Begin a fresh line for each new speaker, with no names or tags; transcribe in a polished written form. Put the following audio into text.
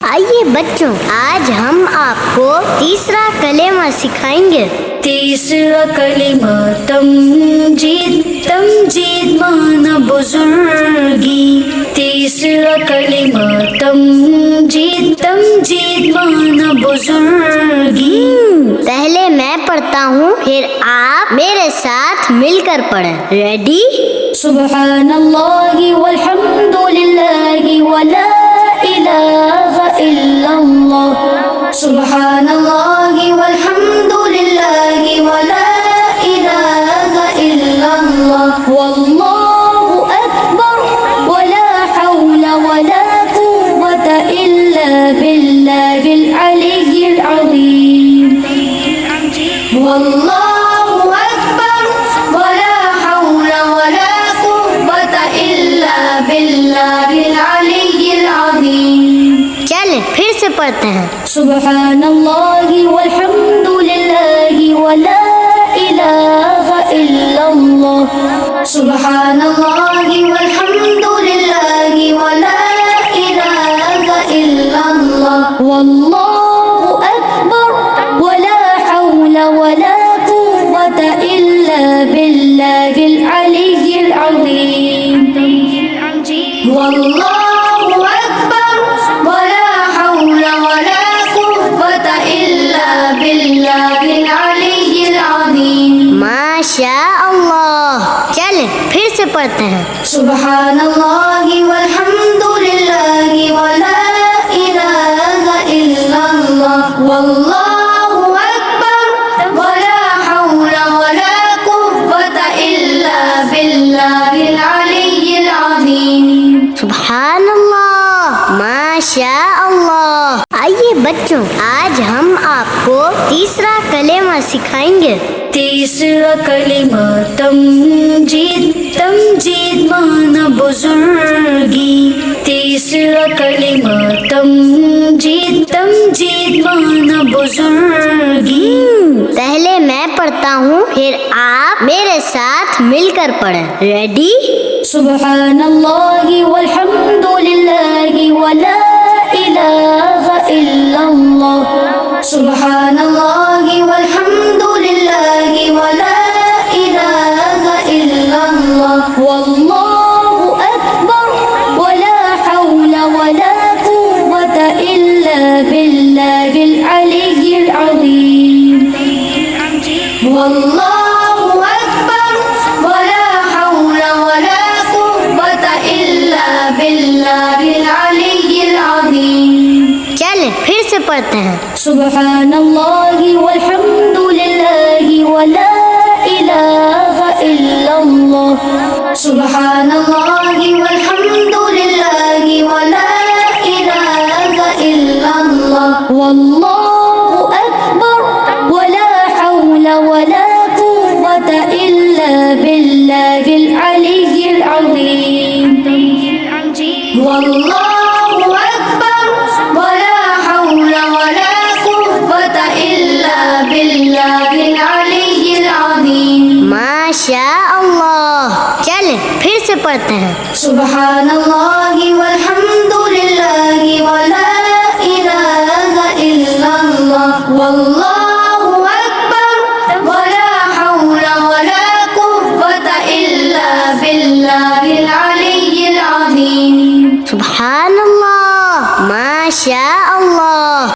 आइए बच्चों, आज हम आपको तीसरा कलेमा सिखाएंगे।
तीसरा कलिमा तमजीद माना बुजुर्गी। तीसरा कलिमा तमजीद माना बुजुर्गी।
पहले मैं पढ़ता हूँ, फिर आप मेरे साथ मिलकर पढ़ें। रेडी?
सुब्हानल्लाहि वल्हम्दुलिल्लाहि वला इलाहा इल्लल्लाह। सुब्हानल्लाहि वल्हम्दुलिल्लाहि वला इलाहा इल्लल्लाह। वल्लाहु अकबर वला हौला वला कुव्वता इल्ला बिल्लाहिल अलिय्यिल अज़ीम। वल्लाहु अकबर वला हौला वला कुव्वता इल्ला बिल्लाहिल अलिय्यिल अज़ीम।
चल फिर से पढ़ते हैं।
सुब्हानल्लाहि वल्हम्दुलिल्लाहि वला इलाहा इल्लल्लाह। सुब्हानल्लाहि वल्हम्दुलिल्लाहि वला इलाहा इल्लल्लाह। वल्लाहु अकबर वला हौला वला कुव्वता इल्ला बिल्लाहिल अलिय्यिल अज़ीम। वल्लाहु अकबर वला हौला वला कुव्वता इल्ला बिल्लाहिल अलिय्यिल अज़ीम।
माशा अल्लाह। चल फिर से पढ़ते हैं।
सुब्हानल्लाहि वल्हम्दुलिल्लाहि वला इलाहा इल्लल्लाह। वल्लाहु अकबर वला हौला वला कुव्वता इल्ला बिल्लाहिल अलिय्यिल अज़ीम।
सुभान अल्लाह, माशा अल्लाह। आइए बच्चों, आज हम आपको तीसरा कलेमा सिखाएंगे।
तीसरा कलिमा तमजीद माना बुजुर्गी। तीसरा कलिमा तमजीद माना बुजुर्गी।
पहले मैं पढ़ता हूँ, फिर आप मेरे साथ मिलकर पढ़ें। रेडी?
सुब्हानल्लाहि वल्हम्दुलिल्लाहि वला इलाहा इल्लल्लाह। सुब्हानल्लाहि वल्हम्दुलिल्लाहि वला इलाहा इल्लल्लाह। वल्लाहु अकबर वला हौला वला कुव्वता इल्ला बिल्लाहिल अलिय्यिल अज़ीम। वल्लाहु अकबर वला हौला वला कुव्वता इल्ला बिल्लाहिल अलिय्यिल अज़ीम।
चल फिर से पढ़ते हैं।
सुब्हानल्लाहि वल्हम्दुलिल्लाहि वला इलाहा इल्लल्लाह। सुब्हानल्लाहि वल्हम्दुलिल्लाहि वला इलाहा इल्लल्लाह। वल्लाहु अकबर वला हौला वला कुव्वता इल्ला बिल्लाहिल अलिय्यिल अज़ीम। वल्लाहु अकबर वला हौला वला कुव्वता इल्ला बिल्लाहिल अलिय्यिल अज़ीम।
माशा अल्लाह। चल फिर से पढ़ते हैं।
सुब्हानल्लाहि वल्हम्दुलिल्लाहि वला इलाहा इल्लल्लाह। वल्लाहु अकबर वला हौला वला कुव्वता इल्ला बिल्लाहिल अलिय्यिल अज़ीम।
सुभान अल्लाह, माशा अल्लाह।